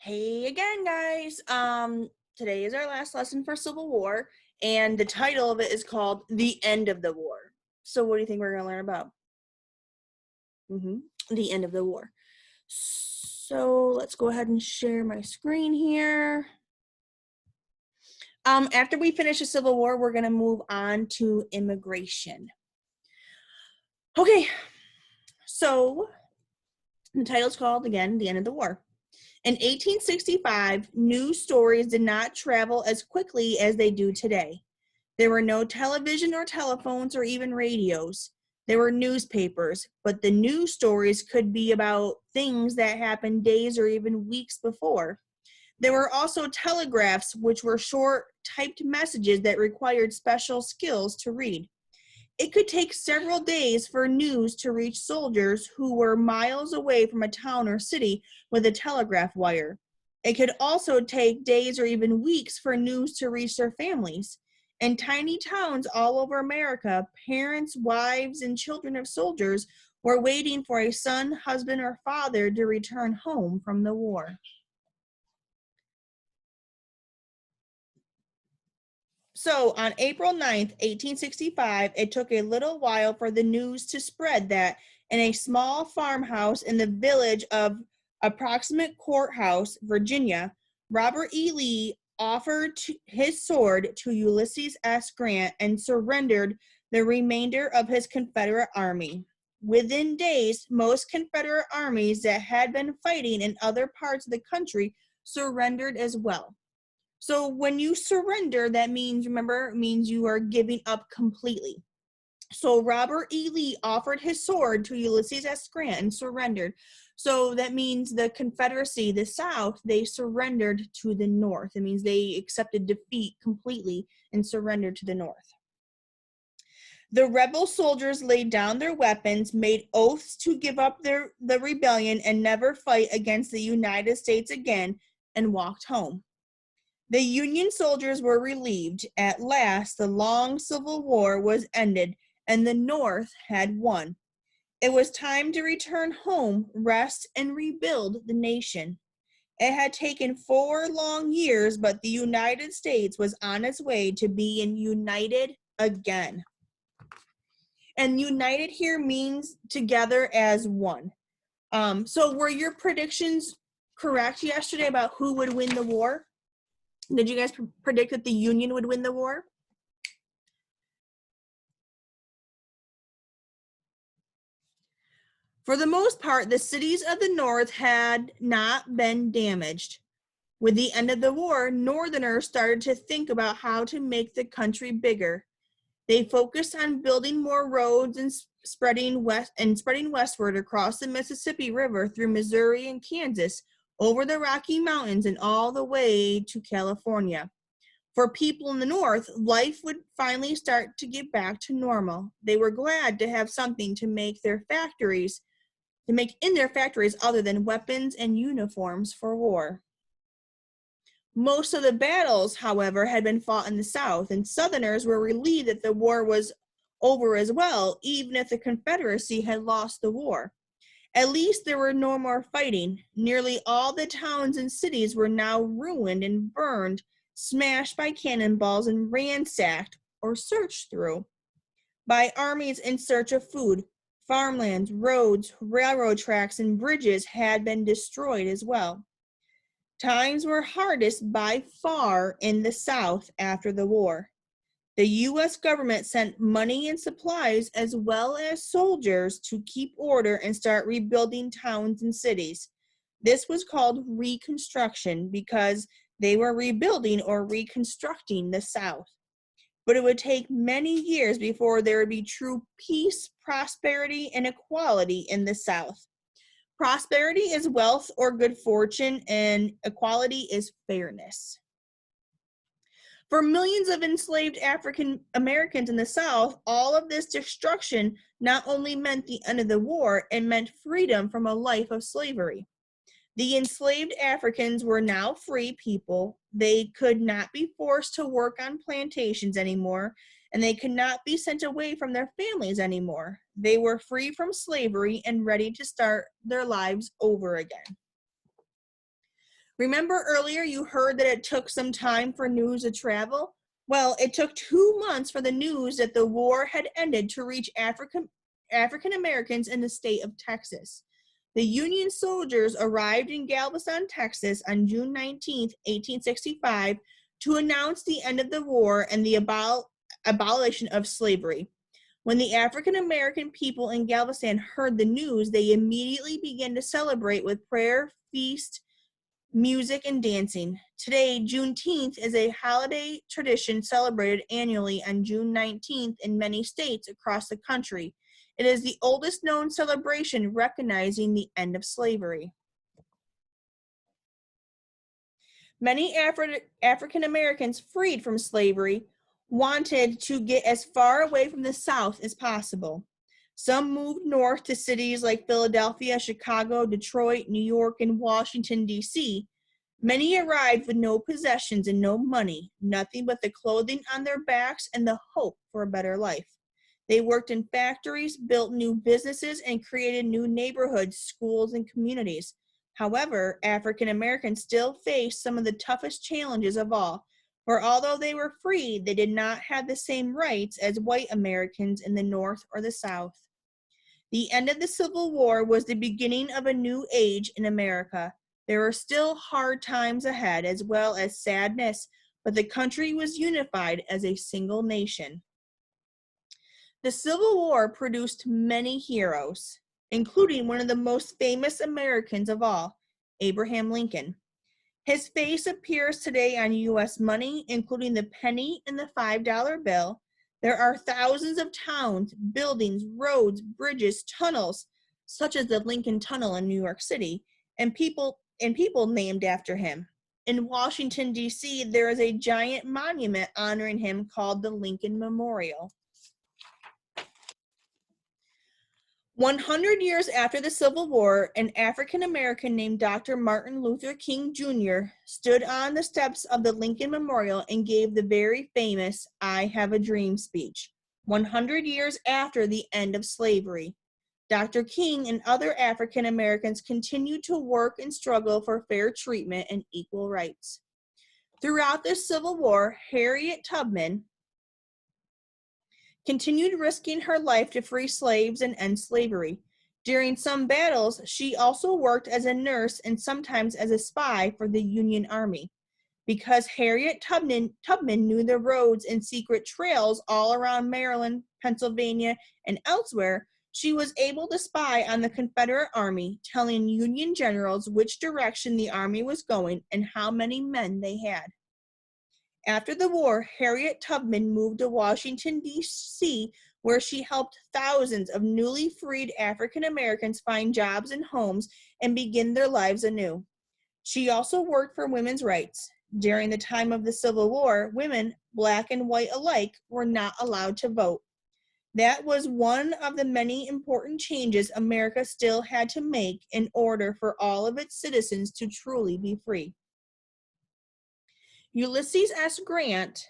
Hey again, guys. Today is our last lesson for Civil War, and the title of it is called The End of the War. So what do you think we're going to learn about? The end of the war. So let's go ahead and share my screen here. After we finish the Civil War, we're going to move on to immigration. Okay, so the title is called, again, The End of the War. In 1865, news stories did not travel as quickly as they do today. There were no television or telephones or even radios. There were newspapers, but the news stories could be about things that happened days or even weeks before. There were also telegraphs, which were short, typed messages that required special skills to read. It could take several days for news to reach soldiers who were miles away from a town or city with a telegraph wire. It could also take days or even weeks for news to reach their families. In tiny towns all over America, parents, wives, and children of soldiers were waiting for a son, husband, or father to return home from the war. So on April 9th, 1865, it took a little while for the news to spread that in a small farmhouse in the village of Approximate Courthouse, Virginia, Robert E. Lee offered his sword to Ulysses S. Grant and surrendered the remainder of his Confederate army. Within days, most Confederate armies that had been fighting in other parts of the country surrendered as well. So when you surrender, that means, remember, means you are giving up completely. So Robert E. Lee offered his sword to Ulysses S. Grant and surrendered. So that means the Confederacy, the South, they surrendered to the North. It means they accepted defeat completely and surrendered to the North. The rebel soldiers laid down their weapons, made oaths to give up the rebellion and never fight against the United States again, and walked home. The Union soldiers were relieved. At last, the long Civil War was ended, and the North had won. It was time to return home, rest, and rebuild the nation. It had taken 4 long years, but the United States was on its way to being united again. And united here means together as one. So were your predictions correct yesterday about who would win the war? Did you guys predict that the Union would win the war? For the most part, the cities of the North had not been damaged. With the end of the war, Northerners started to think about how to make the country bigger. They focused on building more roads and spreading westward across the Mississippi River through Missouri and Kansas, over the Rocky Mountains and all the way to California. For people in the North, life would finally start to get back to normal. They were glad to have something to make in their factories other than weapons and uniforms for war. Most of the battles, however, had been fought in the South, and Southerners were relieved that the war was over as well, even if the Confederacy had lost the war. At least there were no more fighting. Nearly all the towns and cities were now ruined and burned, smashed by cannonballs and ransacked or searched through by armies in search of food. Farmlands, roads, railroad tracks, and bridges had been destroyed as well. Times were hardest by far in the South after the war. The U.S. government sent money and supplies as well as soldiers to keep order and start rebuilding towns and cities. This was called Reconstruction because they were rebuilding or reconstructing the South. But it would take many years before there would be true peace, prosperity, and equality in the South. Prosperity is wealth or good fortune, and equality is fairness. For millions of enslaved African Americans in the South, all of this destruction not only meant the end of the war, it meant freedom from a life of slavery. The enslaved Africans were now free people. They could not be forced to work on plantations anymore, and they could not be sent away from their families anymore. They were free from slavery and ready to start their lives over again. Remember earlier you heard that it took some time for news to travel? Well, it took 2 months for the news that the war had ended to reach African Americans in the state of Texas. The Union soldiers arrived in Galveston, Texas on June 19th, 1865, to announce the end of the war and the abolition of slavery. When the African American people in Galveston heard the news, they immediately began to celebrate with prayer, feast, music, and dancing. Today, Juneteenth is a holiday tradition celebrated annually on June 19th in many states across the country. It is the oldest known celebration recognizing the end of slavery. Many African Americans freed from slavery wanted to get as far away from the South as possible. Some moved north to cities like Philadelphia, Chicago, Detroit, New York, and Washington, D.C. Many arrived with no possessions and no money, nothing but the clothing on their backs and the hope for a better life. They worked in factories, built new businesses, and created new neighborhoods, schools, and communities. However, African Americans still faced some of the toughest challenges of all, for although they were free, they did not have the same rights as white Americans in the North or the South. The end of the Civil War was the beginning of a new age in America. There were still hard times ahead, as well as sadness, but the country was unified as a single nation. The Civil War produced many heroes, including one of the most famous Americans of all, Abraham Lincoln. His face appears today on U.S. money, including the penny and the $5 bill. There are thousands of towns, buildings, roads, bridges, tunnels, such as the Lincoln Tunnel in New York City, and people named after him. In Washington, D.C., there is a giant monument honoring him called the Lincoln Memorial. 100 years after the Civil War, an African American named Dr. Martin Luther King Jr. stood on the steps of the Lincoln Memorial and gave the very famous "I Have a Dream" speech. 100 years after the end of slavery, Dr. King and other African Americans continued to work and struggle for fair treatment and equal rights. Throughout the Civil War, Harriet Tubman continued risking her life to free slaves and end slavery. During some battles, she also worked as a nurse and sometimes as a spy for the Union Army. Because Harriet Tubman knew the roads and secret trails all around Maryland, Pennsylvania, and elsewhere, she was able to spy on the Confederate Army, telling Union generals which direction the army was going and how many men they had. After the war, Harriet Tubman moved to Washington, D.C., where she helped thousands of newly freed African Americans find jobs and homes and begin their lives anew. She also worked for women's rights. During the time of the Civil War, women, black and white alike, were not allowed to vote. That was one of the many important changes America still had to make in order for all of its citizens to truly be free. Ulysses S. Grant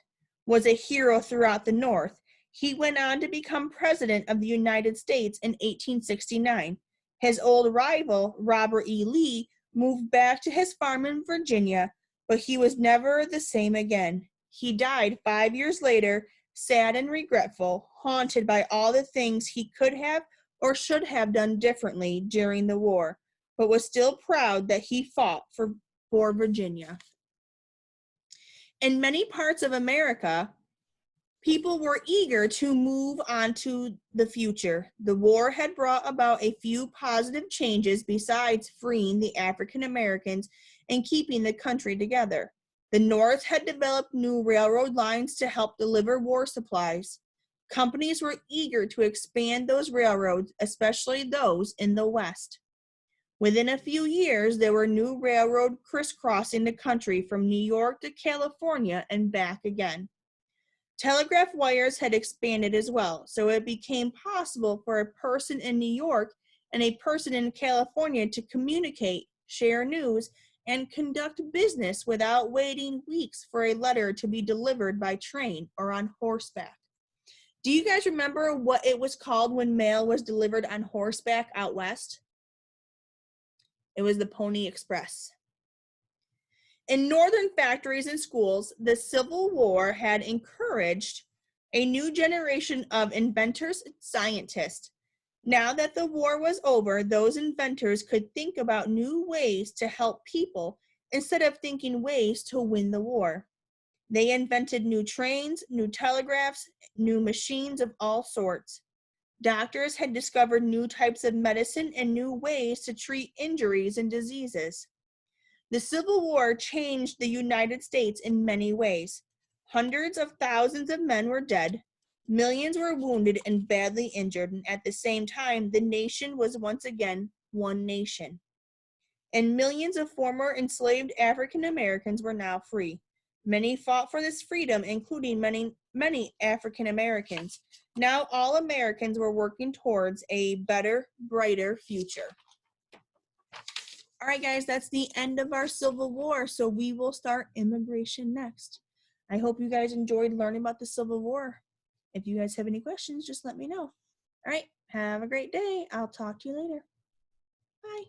was a hero throughout the North. He went on to become president of the United States in 1869. His old rival, Robert E. Lee, moved back to his farm in Virginia, but he was never the same again. He died 5 years later, sad and regretful, haunted by all the things he could have or should have done differently during the war, but was still proud that he fought for Virginia. In many parts of America, people were eager to move on to the future. The war had brought about a few positive changes besides freeing the African Americans and keeping the country together. The North had developed new railroad lines to help deliver war supplies. Companies were eager to expand those railroads, especially those in the West. Within a few years, there were new railroads crisscrossing the country from New York to California and back again. Telegraph wires had expanded as well, so it became possible for a person in New York and a person in California to communicate, share news, and conduct business without waiting weeks for a letter to be delivered by train or on horseback. Do you guys remember what it was called when mail was delivered on horseback out west? It was the Pony Express. In northern factories and schools, the Civil War had encouraged a new generation of inventors and scientists. Now that the war was over, those inventors could think about new ways to help people instead of thinking ways to win the war. They invented new trains, new telegraphs, new machines of all sorts. Doctors had discovered new types of medicine and new ways to treat injuries and diseases. The Civil War changed the United States in many ways. Hundreds of thousands of men were dead, millions were wounded and badly injured, and at the same time, the nation was once again one nation. And millions of former enslaved African Americans were now free. Many fought for this freedom, including many African Americans. Now all Americans were working towards a better, brighter future. All right, guys, that's the end of our Civil War. So we will start immigration next. I hope you guys enjoyed learning about the Civil War. If you guys have any questions, just let me know. All right, have a great day. I'll talk to you later. Bye.